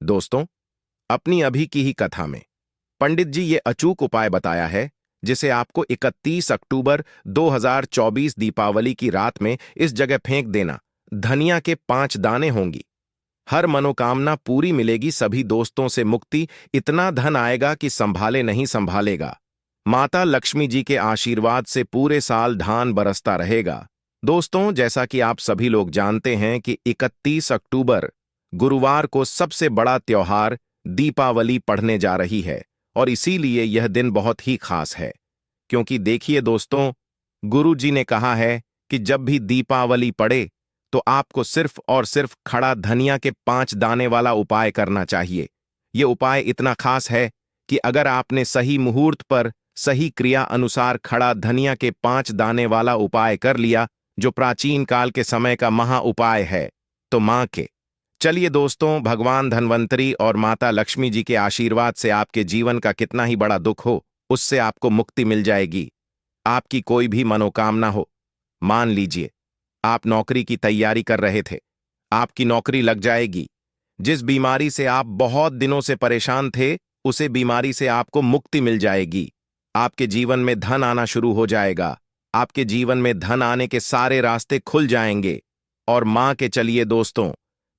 दोस्तों, अपनी अभी की ही कथा में पंडित जी ये अचूक उपाय बताया है जिसे आपको 31 अक्टूबर 2024 दीपावली की रात में इस जगह फेंक देना। धनिया के 5 दाने होंगी। हर मनोकामना पूरी मिलेगी, सभी दोस्तों से मुक्ति, इतना धन आएगा कि संभाले नहीं संभालेगा। माता लक्ष्मी जी के आशीर्वाद से पूरे साल धान बरसता रहेगा। दोस्तों, जैसा कि आप सभी लोग जानते हैं कि 31 अक्टूबर गुरुवार को सबसे बड़ा त्योहार दीपावली पड़ने जा रही है और इसीलिए यह दिन बहुत ही खास है। क्योंकि देखिए दोस्तों, गुरु जी ने कहा है कि जब भी दीपावली पड़े तो आपको सिर्फ और सिर्फ खड़ा धनिया के 5 दाने वाला उपाय करना चाहिए। ये उपाय इतना खास है कि अगर आपने सही मुहूर्त पर सही क्रिया अनुसार खड़ा धनिया के 5 दाने वाला उपाय कर लिया, जो प्राचीन काल के समय का महा उपाय है, तो मां के चलिए दोस्तों, भगवान धन्वंतरी और माता लक्ष्मी जी के आशीर्वाद से आपके जीवन का कितना ही बड़ा दुख हो, उससे आपको मुक्ति मिल जाएगी। आपकी कोई भी मनोकामना हो, मान लीजिए आप नौकरी की तैयारी कर रहे थे, आपकी नौकरी लग जाएगी। जिस बीमारी से आप बहुत दिनों से परेशान थे, उसे बीमारी से आपको मुक्ति मिल जाएगी। आपके जीवन में धन आना शुरू हो जाएगा। आपके जीवन में धन आने के सारे रास्ते खुल जाएंगे। और मां के चलिए दोस्तों,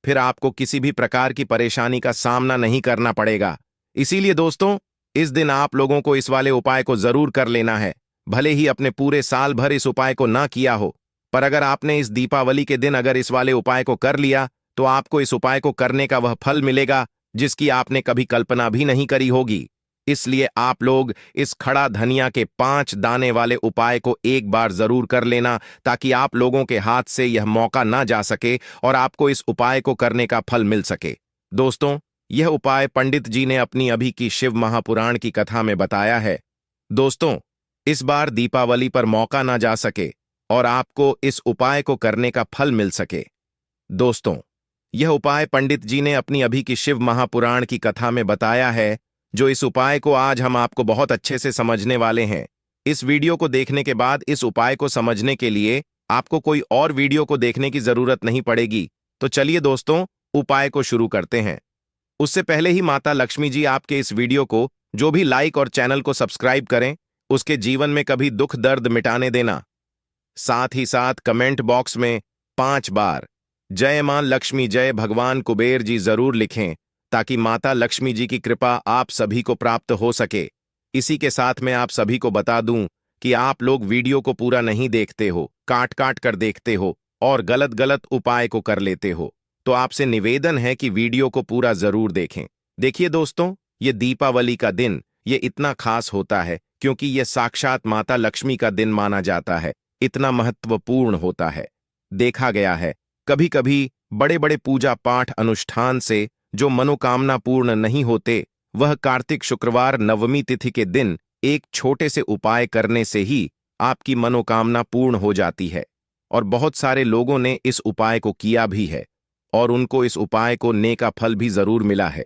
फिर आपको किसी भी प्रकार की परेशानी का सामना नहीं करना पड़ेगा। इसीलिए दोस्तों, इस दिन आप लोगों को इस वाले उपाय को जरूर कर लेना है। भले ही अपने पूरे साल भर इस उपाय को ना किया हो, पर अगर आपने इस दीपावली के दिन अगर इस वाले उपाय को कर लिया, तो आपको इस उपाय को करने का वह फल मिलेगा जिसकी आपने कभी कल्पना भी नहीं करी होगी। इसलिए आप लोग इस खड़ा धनिया के 5 दाने वाले उपाय को एक बार जरूर कर लेना, ताकि आप लोगों के हाथ से यह मौका ना जा सके और आपको इस उपाय को करने का फल मिल सके। दोस्तों, यह उपाय पंडित जी ने अपनी अभी की शिव महापुराण की कथा में बताया है। दोस्तों, इस बार दीपावली पर मौका ना जा सके और आपको इस उपाय को करने का फल मिल सके। दोस्तों, यह उपाय पंडित जी ने अपनी अभी की शिव महापुराण की कथा में बताया है, जो इस उपाय को आज हम आपको बहुत अच्छे से समझने वाले हैं। इस वीडियो को देखने के बाद इस उपाय को समझने के लिए आपको कोई और वीडियो को देखने की जरूरत नहीं पड़ेगी। तो चलिए दोस्तों, उपाय को शुरू करते हैं। उससे पहले ही माता लक्ष्मी जी आपके इस वीडियो को जो भी लाइक और चैनल को सब्सक्राइब करें, उसके जीवन में कभी दुख दर्द मिटाने देना। साथ ही साथ कमेंट बॉक्स में 5 बार जय मां लक्ष्मी, जय भगवान कुबेर जी जरूर लिखें, ताकि माता लक्ष्मी जी की कृपा आप सभी को प्राप्त हो सके। इसी के साथ मैं आप सभी को बता दूं कि आप लोग वीडियो को पूरा नहीं देखते हो, काट काट कर देखते हो और गलत गलत उपाय को कर लेते हो। तो आपसे निवेदन है कि वीडियो को पूरा जरूर देखें। देखिए दोस्तों, ये दीपावली का दिन ये इतना खास होता है क्योंकि यह साक्षात माता लक्ष्मी का दिन माना जाता है। इतना महत्वपूर्ण होता है। देखा गया है कभी कभी बड़े बड़े पूजा पाठ अनुष्ठान से जो मनोकामना पूर्ण नहीं होते, वह कार्तिक शुक्रवार नवमी तिथि के दिन एक छोटे से उपाय करने से ही आपकी मनोकामना पूर्ण हो जाती है। और बहुत सारे लोगों ने इस उपाय को किया भी है और उनको इस उपाय को नेका फल भी जरूर मिला है।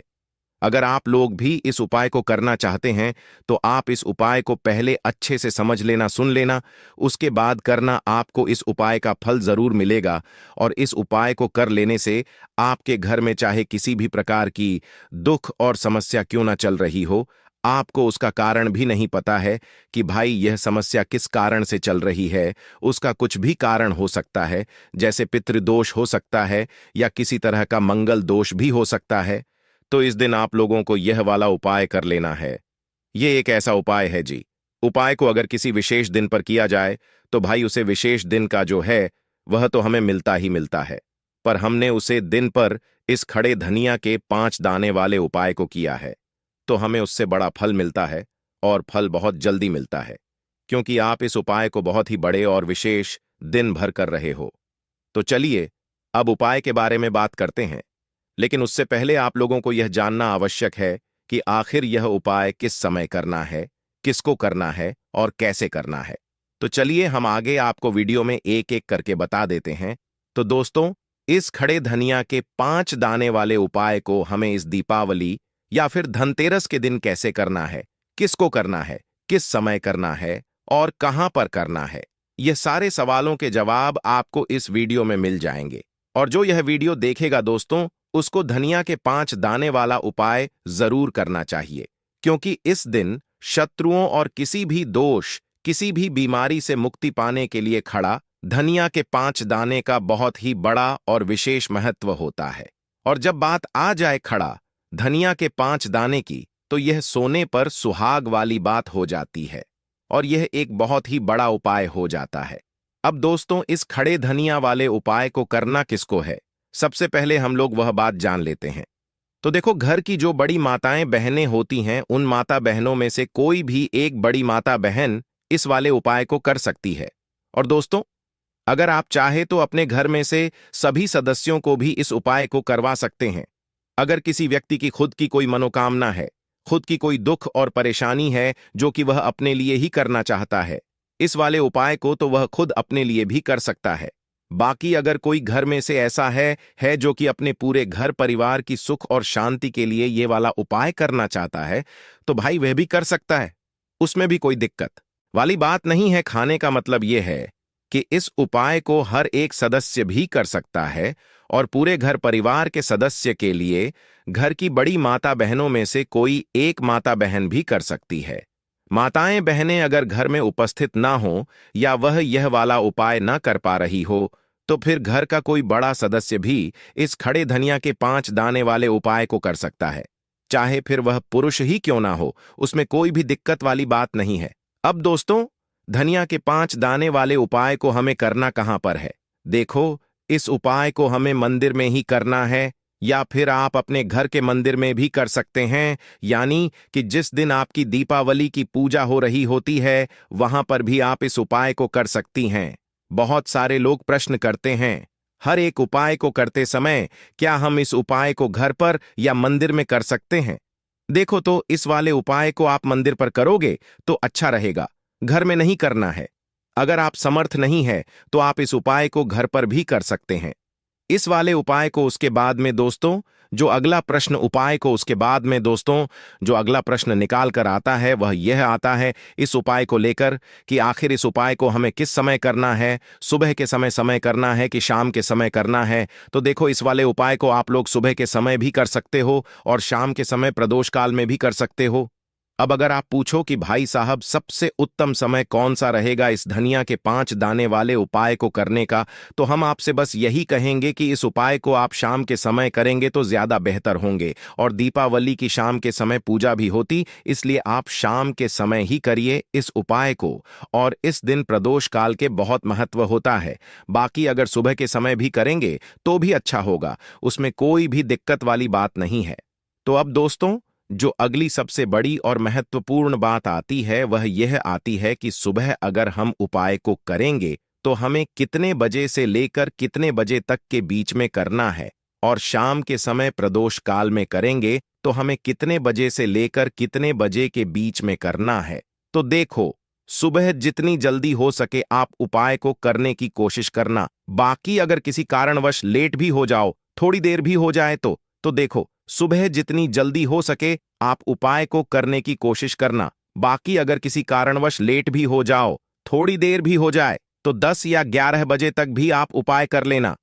अगर आप लोग भी इस उपाय को करना चाहते हैं, तो आप इस उपाय को पहले अच्छे से समझ लेना, सुन लेना, उसके बाद करना। आपको इस उपाय का फल जरूर मिलेगा और इस उपाय को कर लेने से आपके घर में चाहे किसी भी प्रकार की दुख और समस्या क्यों ना चल रही हो, आपको उसका कारण भी नहीं पता है कि भाई यह समस्या किस कारण से चल रही है। उसका कुछ भी कारण हो सकता है, जैसे पितृदोष हो सकता है या किसी तरह का मंगल दोष भी हो सकता है। तो इस दिन आप लोगों को यह वाला उपाय कर लेना है। ये एक ऐसा उपाय है जी, उपाय को अगर किसी विशेष दिन पर किया जाए तो भाई उसे विशेष दिन का जो है वह तो हमें मिलता ही मिलता है, पर हमने उसे दिन पर इस खड़े धनिया के 5 दाने वाले उपाय को किया है, तो हमें उससे बड़ा फल मिलता है और फल बहुत जल्दी मिलता है, क्योंकि आप इस उपाय को बहुत ही बड़े और विशेष दिन भर कर रहे हो। तो चलिए अब उपाय के बारे में बात करते हैं, लेकिन उससे पहले आप लोगों को यह जानना आवश्यक है कि आखिर यह उपाय किस समय करना है, किसको करना है और कैसे करना है। तो चलिए हम आगे आपको वीडियो में एक एक करके बता देते हैं। तो दोस्तों, इस खड़े धनिया के 5 दाने वाले उपाय को हमें इस दीपावली या फिर धनतेरस के दिन कैसे करना है, किसको करना है, किस समय करना है और कहां पर करना है, ये सारे सवालों के जवाब आपको इस वीडियो में मिल जाएंगे। और जो यह वीडियो देखेगा दोस्तों, उसको धनिया के 5 दाने वाला उपाय जरूर करना चाहिए, क्योंकि इस दिन शत्रुओं और किसी भी दोष, किसी भी बीमारी से मुक्ति पाने के लिए खड़ा धनिया के 5 दाने का बहुत ही बड़ा और विशेष महत्व होता है। और जब बात आ जाए खड़ा धनिया के 5 दाने की, तो यह सोने पर सुहाग वाली बात हो जाती है और यह एक बहुत ही बड़ा उपाय हो जाता है। अब दोस्तों, इस खड़े धनिया वाले उपाय को करना किसको है, सबसे पहले हम लोग वह बात जान लेते हैं। तो देखो, घर की जो बड़ी माताएं बहनें होती हैं, उन माता बहनों में से कोई भी एक बड़ी माता बहन इस वाले उपाय को कर सकती है। और दोस्तों, अगर आप चाहे तो अपने घर में से सभी सदस्यों को भी इस उपाय को करवा सकते हैं। अगर किसी व्यक्ति की खुद की कोई मनोकामना है, खुद की कोई दुख और परेशानी है जो कि वह अपने लिए ही करना चाहता है, इस वाले उपाय को तो वह खुद अपने लिए भी कर सकता है। बाकी अगर कोई घर में से ऐसा है जो कि अपने पूरे घर परिवार की सुख और शांति के लिए ये वाला उपाय करना चाहता है, तो भाई वह भी कर सकता है, उसमें भी कोई दिक्कत वाली बात नहीं है। खाने का मतलब यह है कि इस उपाय को हर एक सदस्य भी कर सकता है और पूरे घर परिवार के सदस्य के लिए घर की बड़ी माता बहनों में से कोई एक माता बहन भी कर सकती है। माताएं बहनें अगर घर में उपस्थित ना हो या वह यह वाला उपाय ना कर पा रही हो, तो फिर घर का कोई बड़ा सदस्य भी इस खड़े धनिया के 5 दाने वाले उपाय को कर सकता है, चाहे फिर वह पुरुष ही क्यों ना हो, उसमें कोई भी दिक्कत वाली बात नहीं है। अब दोस्तों, धनिया के 5 दाने वाले उपाय को हमें करना कहां पर है? देखो, इस उपाय को हमें मंदिर में ही करना है, या फिर आप अपने घर के मंदिर में भी कर सकते हैं, यानी कि जिस दिन आपकी दीपावली की पूजा हो रही होती है, वहां पर भी आप इस उपाय को कर सकती हैं। बहुत सारे लोग प्रश्न करते हैं, हर एक उपाय को करते समय क्या हम इस उपाय को घर पर या मंदिर में कर सकते हैं? देखो, तो इस वाले उपाय को आप मंदिर पर करोगे तो अच्छा रहेगा, घर में नहीं करना है। अगर आप समर्थ नहीं है तो आप इस उपाय को घर पर भी कर सकते हैं। इस वाले उपाय को उसके बाद में दोस्तों, जो अगला प्रश्न उपाय को उसके बाद में दोस्तों जो अगला प्रश्न निकाल कर आता है, वह यह आता है इस उपाय को लेकर कि आखिर इस उपाय को हमें किस समय करना है, सुबह के समय करना है कि शाम के समय करना है? तो देखो, इस वाले उपाय को आप लोग सुबह के समय भी कर सकते हो और शाम के समय प्रदोष काल में भी कर सकते हो। अब अगर आप पूछो कि भाई साहब, सबसे उत्तम समय कौन सा रहेगा इस धनिया के 5 दाने वाले उपाय को करने का, तो हम आपसे बस यही कहेंगे कि इस उपाय को आप शाम के समय करेंगे तो ज्यादा बेहतर होंगे। और दीपावली की शाम के समय पूजा भी होती, इसलिए आप शाम के समय ही करिए इस उपाय को। और इस दिन प्रदोष काल के बहुत महत्व होता है। बाकी अगर सुबह के समय भी करेंगे तो भी अच्छा होगा, उसमें कोई भी दिक्कत वाली बात नहीं है। तो अब दोस्तों, जो अगली सबसे बड़ी और महत्वपूर्ण बात आती है, वह यह आती है कि सुबह अगर हम उपाय को करेंगे तो हमें कितने बजे से लेकर कितने बजे तक के बीच में करना है, और शाम के समय प्रदोष काल में करेंगे तो हमें कितने बजे से लेकर कितने बजे के बीच में करना है। तो देखो, सुबह जितनी जल्दी हो सके आप उपाय को करने की कोशिश करना। बाकी अगर किसी कारणवश लेट भी हो जाओ, थोड़ी देर भी हो जाए तो देखो, सुबह जितनी जल्दी हो सके आप उपाय को करने की कोशिश करना। बाकी अगर किसी कारणवश लेट भी हो जाओ, थोड़ी देर भी हो जाए, तो 10 या 11 बजे तक भी आप उपाय कर लेना,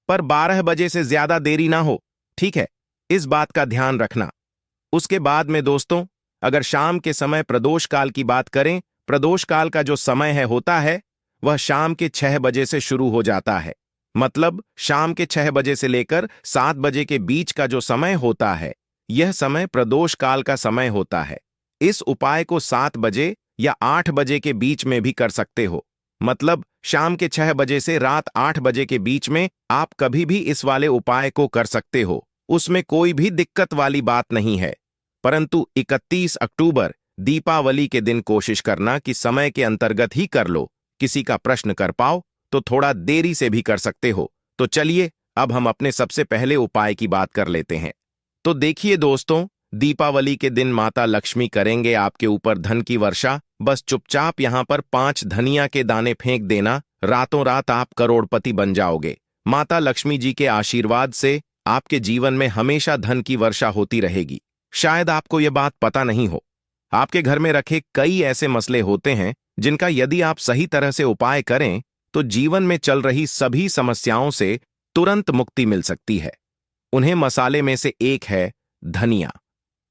पर 12 बजे से ज्यादा देरी ना हो, ठीक है? इस बात का ध्यान रखना। उसके बाद में दोस्तों, अगर शाम के समय प्रदोष काल की बात करें, प्रदोष काल का जो समय होता है वह शाम के 6 बजे से शुरू हो जाता है। मतलब शाम के 6 बजे से लेकर 7 बजे के बीच का जो समय होता है, यह समय प्रदोष काल का समय होता है। इस उपाय को 7 बजे या 8 बजे के बीच में भी कर सकते हो। मतलब शाम के 6 बजे से रात 8 बजे के बीच में आप कभी भी इस वाले उपाय को कर सकते हो, उसमें कोई भी दिक्कत वाली बात नहीं है। परंतु 31 अक्टूबर दीपावली के दिन कोशिश करना कि समय के अंतर्गत ही कर लो। किसी का प्रश्न कर पाओ तो थोड़ा देरी से भी कर सकते हो। तो चलिए, अब हम अपने सबसे पहले उपाय की बात कर लेते हैं। तो देखिए दोस्तों, दीपावली के दिन माता लक्ष्मी करेंगे आपके ऊपर धन की वर्षा। बस चुपचाप यहां पर 5 धनिया के दाने फेंक देना, रातों रात आप करोड़पति बन जाओगे। माता लक्ष्मी जी के आशीर्वाद से आपके जीवन में हमेशा धन की वर्षा होती रहेगी। शायद आपको यह बात पता नहीं हो, आपके घर में रखे कई ऐसे मसले होते हैं जिनका यदि आप सही तरह से उपाय करें तो जीवन में चल रही सभी समस्याओं से तुरंत मुक्ति मिल सकती है। उन्हें मसाले में से एक है धनिया,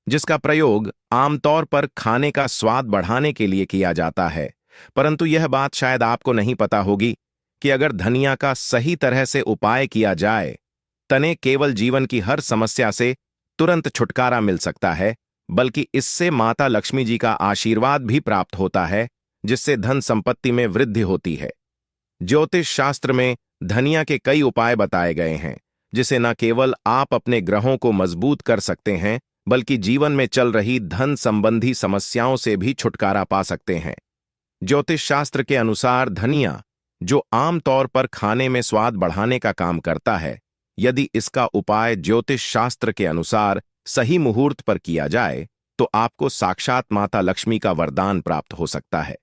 जिसका प्रयोग आमतौर पर खाने का स्वाद बढ़ाने के लिए किया जाता है। परंतु यह बात शायद आपको नहीं पता होगी कि अगर धनिया का सही तरह से उपाय किया जाए, तने केवल जीवन की हर समस्या से तुरंत छुटकारा मिल सकता है, बल्कि इससे माता लक्ष्मी जी का आशीर्वाद भी प्राप्त होता है, जिससे धन संपत्ति में वृद्धि होती है। ज्योतिष शास्त्र में धनिया के कई उपाय बताए गए हैं, जिसे न केवल आप अपने ग्रहों को मजबूत कर सकते हैं, बल्कि जीवन में चल रही धन संबंधी समस्याओं से भी छुटकारा पा सकते हैं। ज्योतिष शास्त्र के अनुसार धनिया, जो आमतौर पर खाने में स्वाद बढ़ाने का काम करता है, यदि इसका उपाय ज्योतिष शास्त्र के अनुसार सही मुहूर्त पर किया जाए, तो आपको साक्षात माता लक्ष्मी का वरदान प्राप्त हो सकता है।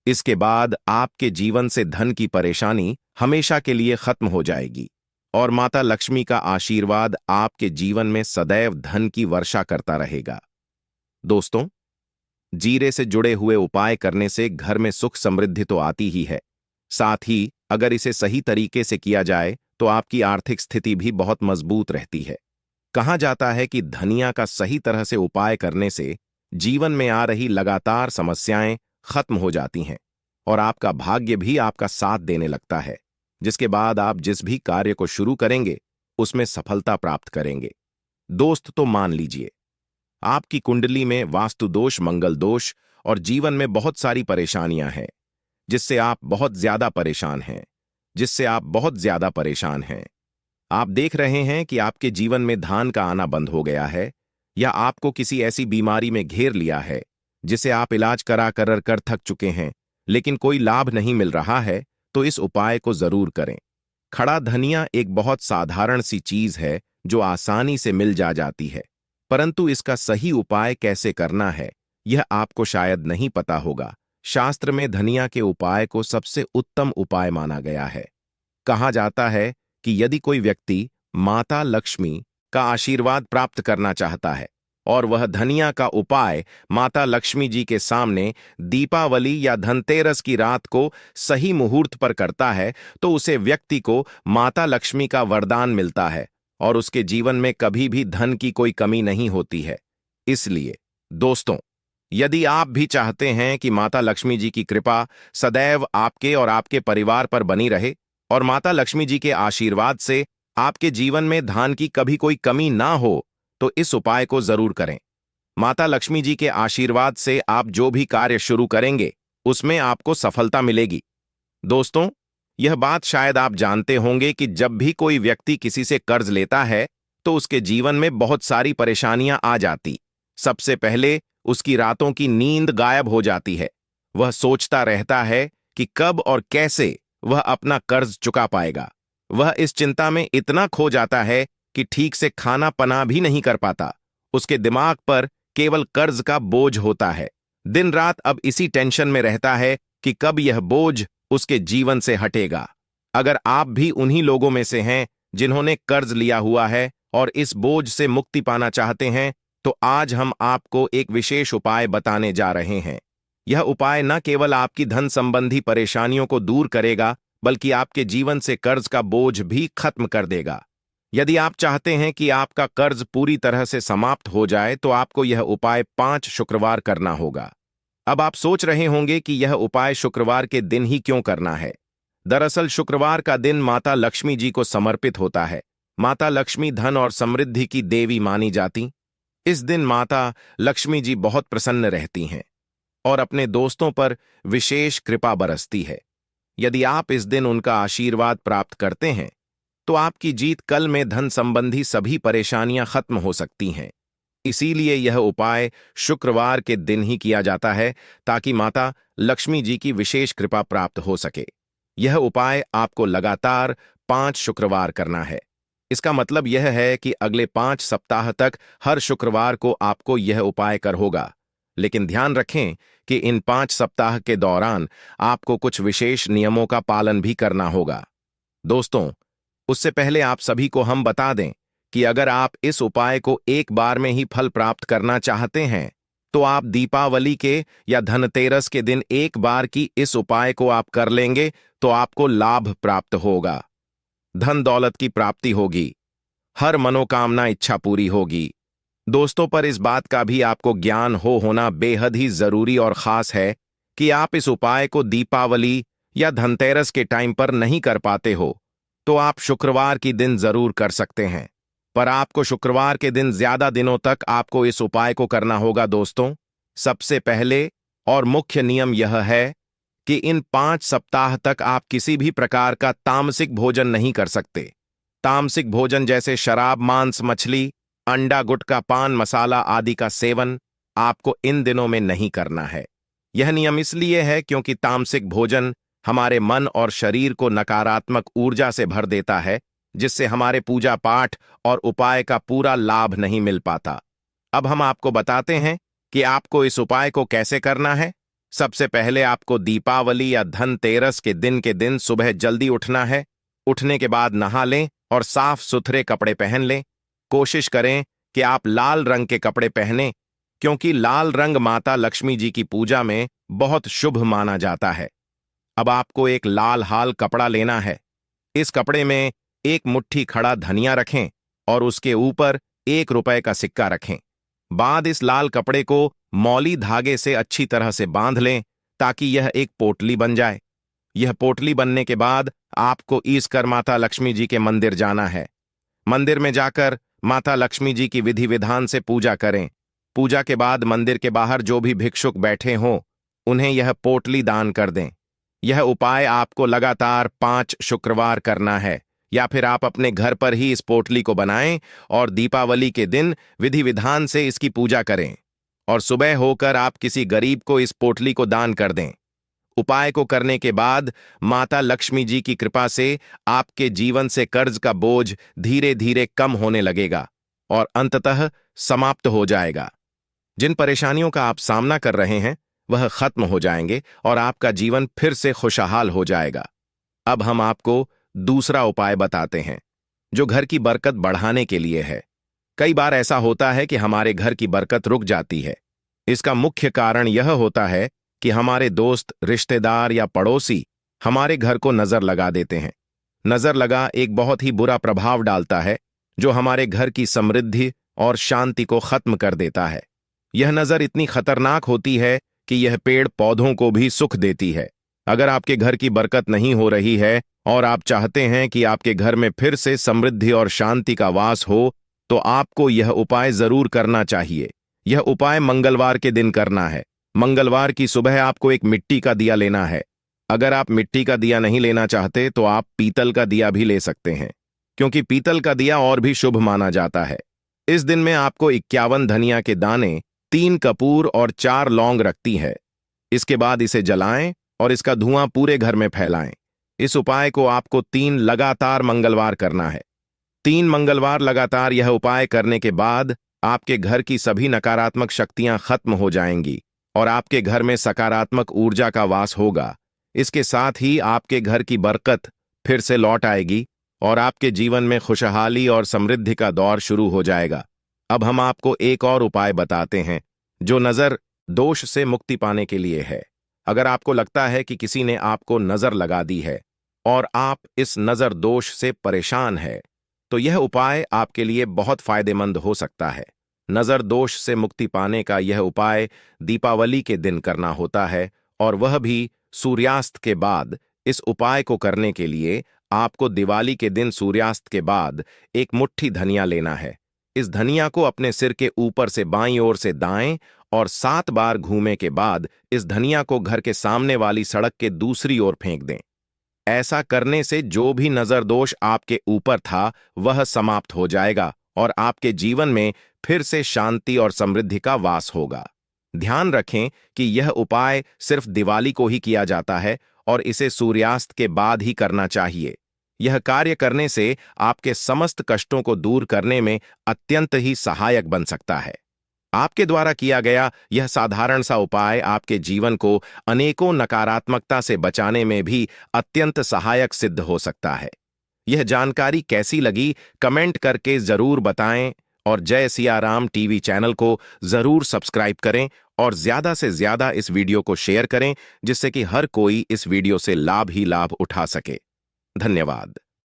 इसके बाद आपके जीवन से धन की परेशानी हमेशा के लिए खत्म हो जाएगी और माता लक्ष्मी का आशीर्वाद आपके जीवन में सदैव धन की वर्षा करता रहेगा। दोस्तों, जीरे से जुड़े हुए उपाय करने से घर में सुख समृद्धि तो आती ही है, साथ ही अगर इसे सही तरीके से किया जाए तो आपकी आर्थिक स्थिति भी बहुत मजबूत रहती है। कहा जाता है कि धनिया का सही तरह से उपाय करने से जीवन में आ रही लगातार समस्याएं खत्म हो जाती हैं और आपका भाग्य भी आपका साथ देने लगता है, जिसके बाद आप जिस भी कार्य को शुरू करेंगे उसमें सफलता प्राप्त करेंगे। दोस्त, तो मान लीजिए आपकी कुंडली में वास्तु दोष, मंगल दोष और जीवन में बहुत सारी परेशानियां हैं, जिससे आप बहुत ज्यादा परेशान हैं। आप देख रहे हैं कि आपके जीवन में धन का आना बंद हो गया है, या आपको किसी ऐसी बीमारी में घेर लिया है जिसे आप इलाज करा कर थक चुके हैं, लेकिन कोई लाभ नहीं मिल रहा है, तो इस उपाय को जरूर करें। खड़ा धनिया एक बहुत साधारण सी चीज है जो आसानी से मिल जाती है, परंतु इसका सही उपाय कैसे करना है यह आपको शायद नहीं पता होगा। शास्त्र में धनिया के उपाय को सबसे उत्तम उपाय माना गया है। कहा जाता है कि यदि कोई व्यक्ति माता लक्ष्मी का आशीर्वाद प्राप्त करना चाहता है और वह धनिया का उपाय माता लक्ष्मी जी के सामने दीपावली या धनतेरस की रात को सही मुहूर्त पर करता है, तो उसे व्यक्ति को माता लक्ष्मी का वरदान मिलता है और उसके जीवन में कभी भी धन की कोई कमी नहीं होती है। इसलिए दोस्तों, यदि आप भी चाहते हैं कि माता लक्ष्मी जी की कृपा सदैव आपके और आपके परिवार पर बनी रहे और माता लक्ष्मी जी के आशीर्वाद से आपके जीवन में धन की कभी कोई कमी ना हो, तो इस उपाय को जरूर करें। माता लक्ष्मी जी के आशीर्वाद से आप जो भी कार्य शुरू करेंगे उसमें आपको सफलता मिलेगी। दोस्तों, यह बात शायद आप जानते होंगे कि जब भी कोई व्यक्ति किसी से कर्ज लेता है तो उसके जीवन में बहुत सारी परेशानियां आ जाती। सबसे पहले उसकी रातों की नींद गायब हो जाती है। वह सोचता रहता है कि कब और कैसे वह अपना कर्ज चुका पाएगा। वह इस चिंता में इतना खो जाता है कि ठीक से खाना पना भी नहीं कर पाता। उसके दिमाग पर केवल कर्ज का बोझ होता है। दिन रात अब इसी टेंशन में रहता है कि कब यह बोझ उसके जीवन से हटेगा। अगर आप भी उन्हीं लोगों में से हैं जिन्होंने कर्ज लिया हुआ है और इस बोझ से मुक्ति पाना चाहते हैं, तो आज हम आपको एक विशेष उपाय बताने जा रहे हैं। यह उपाय न केवल आपकी धन संबंधी परेशानियों को दूर करेगा, बल्कि आपके जीवन से कर्ज का बोझ भी खत्म कर देगा। यदि आप चाहते हैं कि आपका कर्ज पूरी तरह से समाप्त हो जाए, तो आपको यह उपाय 5 शुक्रवार करना होगा। अब आप सोच रहे होंगे कि यह उपाय शुक्रवार के दिन ही क्यों करना है। दरअसल शुक्रवार का दिन माता लक्ष्मी जी को समर्पित होता है। माता लक्ष्मी धन और समृद्धि की देवी मानी जाती। इस दिन माता लक्ष्मी जी बहुत प्रसन्न रहती हैं और अपने दोस्तों पर विशेष कृपा बरसती है। यदि आप इस दिन उनका आशीर्वाद प्राप्त करते हैं, तो आपकी जीत कल में धन संबंधी सभी परेशानियां खत्म हो सकती हैं। इसीलिए यह उपाय शुक्रवार के दिन ही किया जाता है, ताकि माता लक्ष्मी जी की विशेष कृपा प्राप्त हो सके। यह उपाय आपको लगातार 5 शुक्रवार करना है। इसका मतलब यह है कि अगले 5 सप्ताह तक हर शुक्रवार को आपको यह उपाय कर होगा। लेकिन ध्यान रखें कि इन 5 सप्ताह के दौरान आपको कुछ विशेष नियमों का पालन भी करना होगा। दोस्तों, उससे पहले आप सभी को हम बता दें कि अगर आप इस उपाय को एक बार में ही फल प्राप्त करना चाहते हैं, तो आप दीपावली के या धनतेरस के दिन एक बार की इस उपाय को आप कर लेंगे तो आपको लाभ प्राप्त होगा, धन दौलत की प्राप्ति होगी हर मनोकामना इच्छा पूरी होगी। दोस्तों, पर इस बात का भी आपको ज्ञान होना बेहद ही जरूरी और खास है कि आप इस उपाय को दीपावली या धनतेरस के टाइम पर नहीं कर पाते हो तो आप शुक्रवार की दिन जरूर कर सकते हैं। पर आपको शुक्रवार के दिन ज्यादा दिनों तक आपको इस उपाय को करना होगा। दोस्तों, सबसे पहले और मुख्य नियम यह है कि इन 5 सप्ताह तक आप किसी भी प्रकार का तामसिक भोजन नहीं कर सकते। तामसिक भोजन जैसे शराब, मांस, मछली, अंडा, गुटखा, पान मसाला आदि का सेवन आपको इन दिनों में नहीं करना है। यह नियम इसलिए है क्योंकि तामसिक भोजन हमारे मन और शरीर को नकारात्मक ऊर्जा से भर देता है, जिससे हमारे पूजा पाठ और उपाय का पूरा लाभ नहीं मिल पाता। अब हम आपको बताते हैं कि आपको इस उपाय को कैसे करना है। सबसे पहले आपको दीपावली या धनतेरस के दिन सुबह जल्दी उठना है। उठने के बाद नहा लें और साफ सुथरे कपड़े पहन लें। कोशिश करें कि आप लाल रंग के कपड़े पहनें, क्योंकि लाल रंग माता लक्ष्मी जी की पूजा में बहुत शुभ माना जाता है। अब आपको एक लाल हाल कपड़ा लेना है। इस कपड़े में एक मुट्ठी खड़ा धनिया रखें और उसके ऊपर 1 रुपए का सिक्का रखें। बाद इस लाल कपड़े को मौली धागे से अच्छी तरह से बांध लें ताकि यह एक पोटली बन जाए। यह पोटली बनने के बाद आपको ईसकर माता लक्ष्मी जी के मंदिर जाना है। मंदिर में जाकर माता लक्ष्मी जी की विधि विधान से पूजा करें। पूजा के बाद मंदिर के बाहर जो भी भिक्षुक बैठे हों उन्हें यह पोटली दान कर दें। यह उपाय आपको लगातार 5 शुक्रवार करना है, या फिर आप अपने घर पर ही इस पोटली को बनाएं और दीपावली के दिन विधि विधान से इसकी पूजा करें और सुबह होकर आप किसी गरीब को इस पोटली को दान कर दें। उपाय को करने के बाद माता लक्ष्मी जी की कृपा से आपके जीवन से कर्ज का बोझ धीरे धीरे कम होने लगेगा और अंततः समाप्त हो जाएगा। जिन परेशानियों का आप सामना कर रहे हैं वह खत्म हो जाएंगे और आपका जीवन फिर से खुशहाल हो जाएगा। अब हम आपको दूसरा उपाय बताते हैं जो घर की बरकत बढ़ाने के लिए है। कई बार ऐसा होता है कि हमारे घर की बरकत रुक जाती है। इसका मुख्य कारण यह होता है कि हमारे दोस्त, रिश्तेदार या पड़ोसी हमारे घर को नजर लगा देते हैं। नजर लगा एक बहुत ही बुरा प्रभाव डालता है जो हमारे घर की समृद्धि और शांति को खत्म कर देता है। यह नजर इतनी खतरनाक होती है कि यह पेड़ पौधों को भी सुख देती है। अगर आपके घर की बरकत नहीं हो रही है और आप चाहते हैं कि आपके घर में फिर से समृद्धि और शांति का वास हो तो आपको यह उपाय जरूर करना चाहिए। यह उपाय मंगलवार के दिन करना है। मंगलवार की सुबह आपको एक मिट्टी का दिया लेना है। अगर आप मिट्टी का दिया नहीं लेना चाहते तो आप पीतल का दिया भी ले सकते हैं, क्योंकि पीतल का दिया और भी शुभ माना जाता है। इस दिन में आपको 51 धनिया के दाने, 3 कपूर और 4 लौंग रखती है। इसके बाद इसे जलाएं और इसका धुआं पूरे घर में फैलाएं। इस उपाय को आपको 3 लगातार मंगलवार करना है। 3 मंगलवार लगातार यह उपाय करने के बाद आपके घर की सभी नकारात्मक शक्तियां खत्म हो जाएंगी और आपके घर में सकारात्मक ऊर्जा का वास होगा। इसके साथ ही आपके घर की बरकत फिर से लौट आएगी और आपके जीवन में खुशहाली और समृद्धि का दौर शुरू हो जाएगा। अब हम आपको एक और उपाय बताते हैं जो नजर दोष से मुक्ति पाने के लिए है। अगर आपको लगता है कि किसी ने आपको नजर लगा दी है और आप इस नजर दोष से परेशान है तो यह उपाय आपके लिए बहुत फायदेमंद हो सकता है। नजर दोष से मुक्ति पाने का यह उपाय दीपावली के दिन करना होता है और वह भी सूर्यास्त के बाद। इस उपाय को करने के लिए आपको दिवाली के दिन सूर्यास्त के बाद एक मुट्ठी धनिया लेना है। इस धनिया को अपने सिर के ऊपर से बाईं ओर से दाएं और 7 बार घूमने के बाद इस धनिया को घर के सामने वाली सड़क के दूसरी ओर फेंक दें। ऐसा करने से जो भी नजर दोष आपके ऊपर था वह समाप्त हो जाएगा और आपके जीवन में फिर से शांति और समृद्धि का वास होगा। ध्यान रखें कि यह उपाय सिर्फ दिवाली को ही किया जाता है और इसे सूर्यास्त के बाद ही करना चाहिए। यह कार्य करने से आपके समस्त कष्टों को दूर करने में अत्यंत ही सहायक बन सकता है। आपके द्वारा किया गया यह साधारण सा उपाय आपके जीवन को अनेकों नकारात्मकता से बचाने में भी अत्यंत सहायक सिद्ध हो सकता है। यह जानकारी कैसी लगी कमेंट करके जरूर बताएं और जय सिया राम टीवी चैनल को जरूर सब्सक्राइब करें और ज्यादा से ज्यादा इस वीडियो को शेयर करें जिससे कि हर कोई इस वीडियो से लाभ ही लाभ उठा सके। धन्यवाद।